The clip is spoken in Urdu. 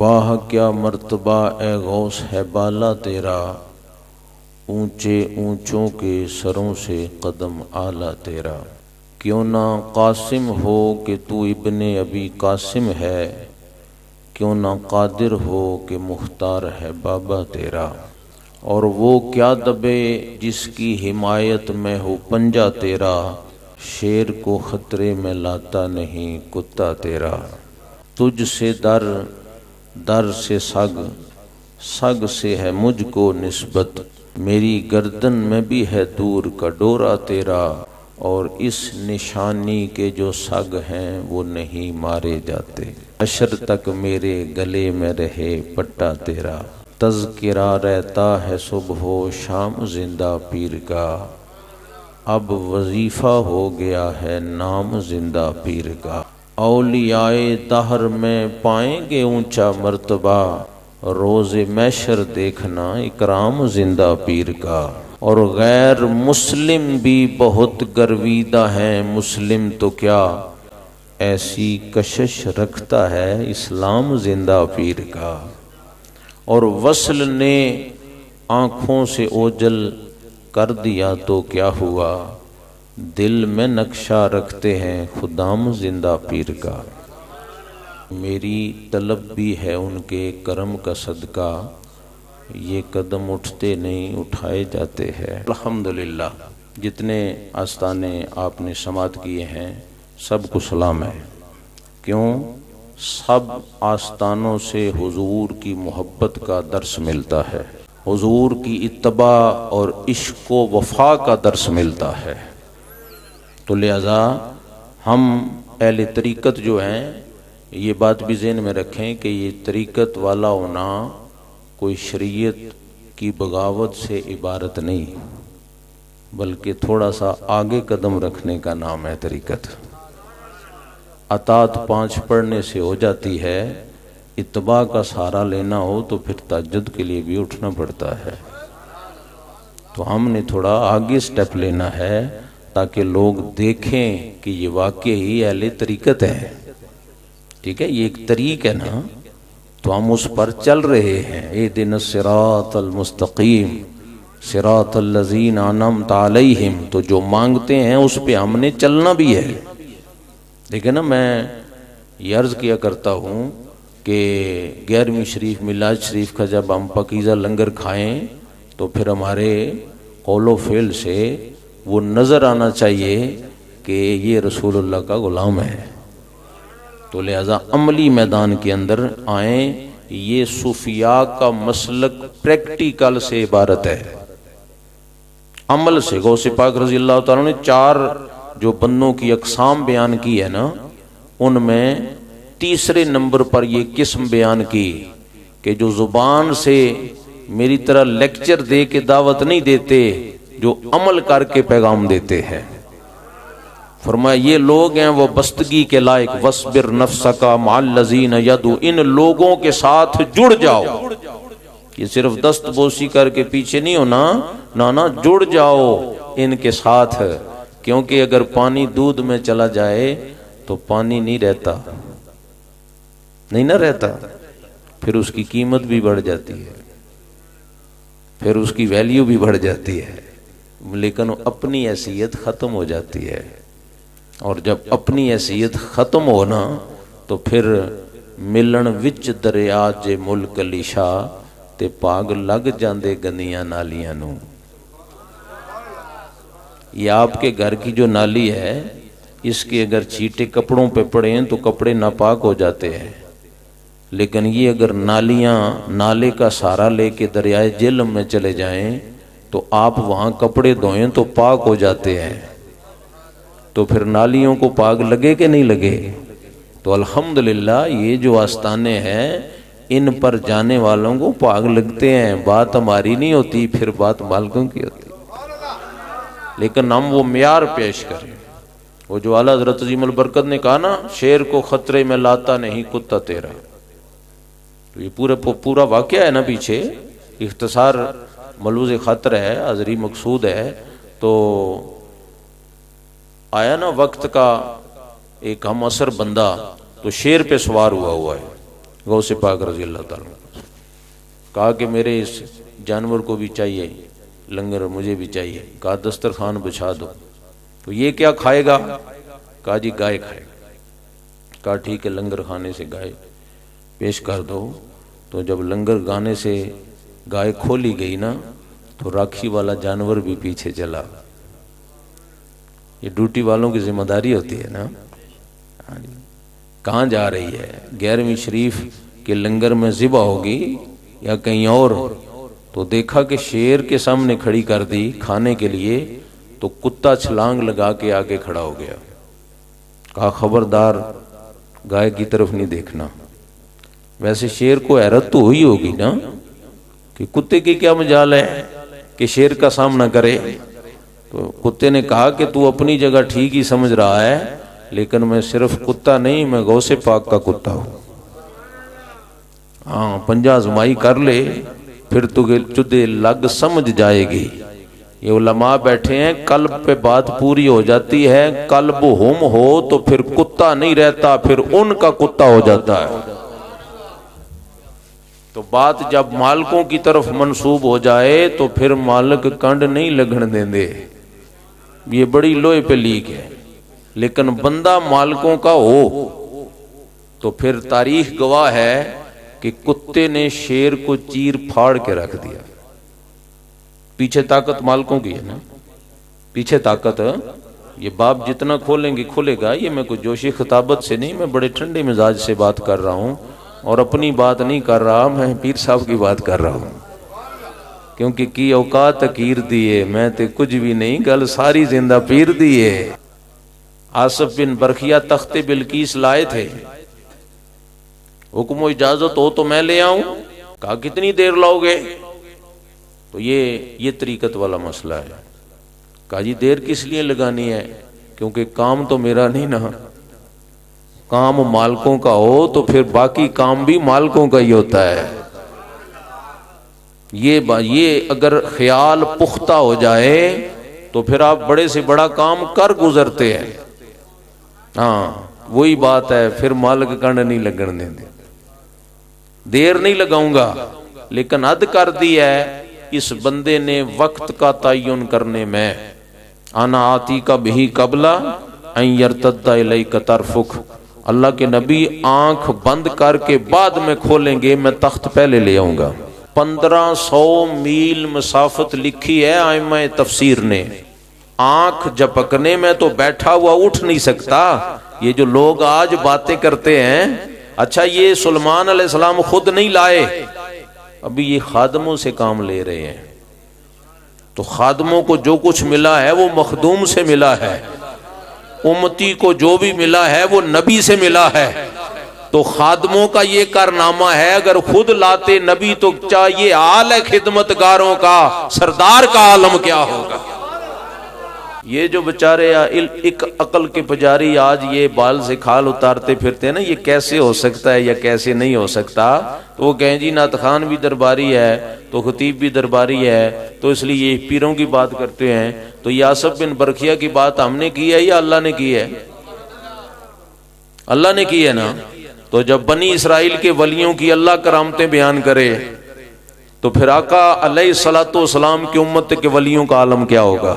واہ کیا مرتبہ اے غوث ہے بالا تیرا، اونچے اونچوں کے سروں سے قدم اعلیٰ تیرا۔ کیوں نہ قاسم ہو کہ تو ابن ابی قاسم ہے، کیوں نہ قادر ہو کہ مختار ہے بابا تیرا۔ اور وہ کیا دبے جس کی حمایت میں ہو پنجہ تیرا، شیر کو خطرے میں لاتا نہیں کتا تیرا۔ تجھ سے در در سے سگ، سگ سے ہے مجھ کو نسبت، میری گردن میں بھی ہے دور کا ڈورا تیرا۔ اور اس نشانی کے جو سگ ہیں وہ نہیں مارے جاتے، حشر تک میرے گلے میں رہے پٹا تیرا۔ تذکرہ رہتا ہے صبح و شام زندہ پیر کا، اب وظیفہ ہو گیا ہے نام زندہ پیر کا۔ اولیاء دہر میں پائیں گے اونچا مرتبہ، روز محشر دیکھنا اکرام زندہ پیر کا۔ اور غیر مسلم بھی بہت گرویدہ ہیں، مسلم تو کیا ایسی کشش رکھتا ہے اسلام زندہ پیر کا۔ اور وصل نے آنکھوں سے اوجل کر دیا تو کیا ہوا، دل میں نقشہ رکھتے ہیں خدام زندہ پیر کا۔ میری طلب بھی ہے ان کے کرم کا صدقہ، یہ قدم اٹھتے نہیں اٹھائے جاتے ہیں۔ الحمدللہ جتنے آستانے آپ نے سماعت کیے ہیں سب کو سلام ہے۔ کیوں؟ سب آستانوں سے حضور کی محبت کا درس ملتا ہے، حضور کی اتباع اور عشق و وفا کا درس ملتا ہے۔ تو لہذا ہم اہل طریقت جو ہیں یہ بات بھی ذہن میں رکھیں کہ یہ طریقت والا ہونا کوئی شریعت کی بغاوت سے عبارت نہیں، بلکہ تھوڑا سا آگے قدم رکھنے کا نام ہے طریقت۔ اطاعت 5 پڑھنے سے ہو جاتی ہے، اتباع کا سہارا لینا ہو تو پھر تہجد کے لیے بھی اٹھنا پڑتا ہے۔ تو ہم نے تھوڑا آگے سٹیپ لینا ہے تاکہ لوگ دیکھیں کہ یہ واقعی اہل طریقت ہے۔ ٹھیک ہے، یہ ایک طریق ہے نا، تو ہم اس پر چل رہے ہیں۔ اہدنا الصراط المستقیم صراط الذین انعمت علیہم، تو جو مانگتے ہیں اس پہ ہم نے چلنا بھی ہے۔ دیکھیں نا، میں یہ عرض کیا کرتا ہوں کہ 11ویں شریف میلاد شریف کا جب ہم پاکیزہ لنگر کھائیں تو پھر ہمارے قول و فعل سے وہ نظر آنا چاہیے کہ یہ رسول اللہ کا غلام ہے۔ تو لہذا عملی میدان کے اندر آئیں۔ یہ صوفیاء کا مسلک پریکٹیکل سے عبارت ہے، عمل سے۔ غوث پاک رضی اللہ تعالیٰ نے 4 جو بندوں کی اقسام بیان کی ہے نا، ان میں تیسرے نمبر پر یہ قسم بیان کی کہ جو زبان سے میری طرح لیکچر دے کے دعوت نہیں دیتے، جو عمل کر کے پیغام دیتے ہیں۔ فرمایا یہ لوگ ہیں وہ بستگی کے لائق، وَاصْبِرْ نَفْسَكَ مَعَ الَّذِينَ يَدْعُونَ، ان لوگوں کے ساتھ جڑ جاؤ۔ یہ صرف دست بوسی کر کے پیچھے نہیں ہونا، نانا جڑ جاؤ ان کے ساتھ، کیونکہ اگر پانی دودھ میں چلا جائے تو پانی نہیں رہتا، نہیں نہ رہتا، پھر اس کی قیمت بھی بڑھ جاتی ہے، پھر اس کی ویلیو بھی بڑھ جاتی ہے، لیکن اپنی حیثیت ختم ہو جاتی ہے۔ اور جب اپنی حیثیت ختم ہونا تو پھر ملن وچ دریا جے ملک لیشا تے پاگ لگ جاندے گندیاں نالیاں نو۔ یہ آپ کے گھر کی جو نالی ہے، اس کے اگر چیٹے کپڑوں پہ پڑیں تو کپڑے ناپاک ہو جاتے ہیں، لیکن یہ اگر نالیاں نالے کا سہارا لے کے دریائے جہلم میں چلے جائیں تو آپ وہاں کپڑے دھوئیں تو پاک ہو جاتے ہیں۔ تو پھر نالیوں کو پاک لگے کہ نہیں لگے؟ تو الحمدللہ یہ جو آستانے ہیں ان پر جانے والوں کو پاک لگتے ہیں، بات ہماری نہیں ہوتی، پھر بات مالکوں کی ہوتی، لیکن ہم وہ معیار پیش کریں۔ وہ جو اعلیٰ حضرت عظیم البرکت نے کہا نا، شیر کو خطرے میں لاتا نہیں کتا تیرا، تو یہ پورا واقعہ ہے نا، پیچھے اختصار ملوز خطر ہے، حضری مقصود ہے۔ تو آیا نا وقت کا ایک ہم عصر بندہ، تو شیر پہ سوار ہوا ہے، غوث پاک رضی اللہ تعالیٰ عنہ، کہا کہ میرے اس جانور کو بھی چاہیے لنگر، مجھے بھی چاہیے، کہا دسترخوان بچھا دو، تو یہ کیا کھائے گا؟ کہا جی گائے کھائے گا۔ کہا ٹھیک ہے، لنگر کھانے سے گائے پیش کر دو۔ تو جب لنگر گانے سے گائے کھولی گئی نا تو راکھی والا جانور بھی پیچھے چلا۔ یہ ڈیوٹی والوں کی ذمہ داری ہوتی ہے نا، کہاں جا رہی ہے؟ 11ویں شریف کے لنگر میں ذبح ہوگی یا کہیں اور؟ تو دیکھا کہ شیر کے سامنے کھڑی کر دی کھانے کے لیے، تو کتا چھلانگ لگا کے آگے کھڑا ہو گیا۔ کہا خبردار گائے کی طرف نہیں دیکھنا۔ ویسے شیر کو حیرت تو ہوئی ہوگی نا کہ کتے کی کیا مجال ہے کہ شیر کا سامنا کرے؟ تو کتے نے کہا کہ تو اپنی جگہ ٹھیک ہی سمجھ رہا ہے، لیکن میں صرف کتا نہیں، میں غوث پاک کا کتا ہوں۔ ہاں پنجہ آزمائی کر لے پھر تجھے لگ سمجھ جائے گی۔ یہ علماء بیٹھے ہیں، قلب پہ بات پوری ہو جاتی ہے، قلب ہم ہو تو پھر کتا نہیں رہتا، پھر ان کا کتا ہو جاتا ہے۔ تو بات جب مالکوں کی طرف منسوب ہو جائے تو پھر مالک کنڈ نہیں لگن دیں دے، یہ بڑی لوہے پہ لیک ہے۔ لیکن بندہ مالکوں کا ہو تو پھر تاریخ گواہ ہے کہ کتے نے شیر کو چیر پھاڑ کے رکھ دیا۔ پیچھے طاقت مالکوں کی ہے نا، پیچھے طاقت، یہ باب جتنا کھولیں گے کھولے گا۔ یہ میں کوئی جوشی خطابت سے نہیں، میں بڑے ٹھنڈے مزاج سے بات کر رہا ہوں، اور اپنی بات نہیں کر رہا، میں پیر صاحب کی بات کر رہا ہوں، کیونکہ کی اوقات کیر دیے میں تے کچھ بھی نہیں، گل ساری زندہ پیر دیے۔ آصف بن برخیہ تخت بلقیس لائے تھے، حکم و اجازت ہو تو میں لے آؤں۔ کہا کتنی دیر لاؤ گے؟ تو یہ طریقت والا مسئلہ ہے۔ کہا جی دیر کس لیے لگانی ہے؟ کیونکہ کام تو میرا نہیں نا، کام مالکوں کا ہو تو پھر باقی کام بھی مالکوں کا ہی ہوتا ہے۔ یہ اگر خیال پختہ ہو جائے تو پھر آپ بڑے سے بڑا کام کر گزرتے ہیں۔ ہاں وہی بات ہے، پھر مالک کنڈ نہیں لگن دیں۔ دیر نہیں لگاؤں گا، لیکن حد کر دی ہے اس بندے نے وقت کا تعین کرنے میں۔ انا آتی کا بھی قبلہ ان یرتد الیک طرفک، اللہ کے نبی آنکھ بند کر کے بعد میں کھولیں گے، میں تخت پہلے لے آؤں گا۔ 1500 میل مسافت لکھی ہے ائمہ تفسیر نے۔ آنکھ جھپکنے میں تو بیٹھا ہوا اٹھ نہیں سکتا۔ یہ جو لوگ آج باتیں کرتے ہیں، اچھا یہ سلیمان علیہ السلام خود نہیں لائے، ابھی یہ خادموں سے کام لے رہے ہیں۔ تو خادموں کو جو کچھ ملا ہے وہ مخدوم سے ملا ہے، امتی کو جو بھی ملا ہے وہ نبی سے ملا ہے۔ تو خادموں کا یہ کارنامہ ہے، اگر خود لاتے نبی تو چاہیے حال ہے خدمتگاروں کا، سردار کا عالم کیا ہوگا۔ یہ جو بچارے ایک عقل کے پجاری آج یہ بال سے کھال اتارتے پھرتے ہیں نا، یہ کیسے ہو سکتا ہے یا کیسے نہیں ہو سکتا، تو وہ کہیں جی نعت خان بھی درباری ہے تو خطیب بھی درباری ہے، تو اس لیے یہ پیروں کی بات کرتے ہیں۔ تو یہ آصف بن برخیہ کی بات ہم نے کی ہے یا اللہ نے کی ہے؟ اللہ نے کی ہے نا۔ تو جب بنی اسرائیل کے ولیوں کی اللہ کرامتیں بیان کرے تو پھر آقا علیہ الصلوۃ والسلام کی امت کے ولیوں کا عالم کیا ہوگا۔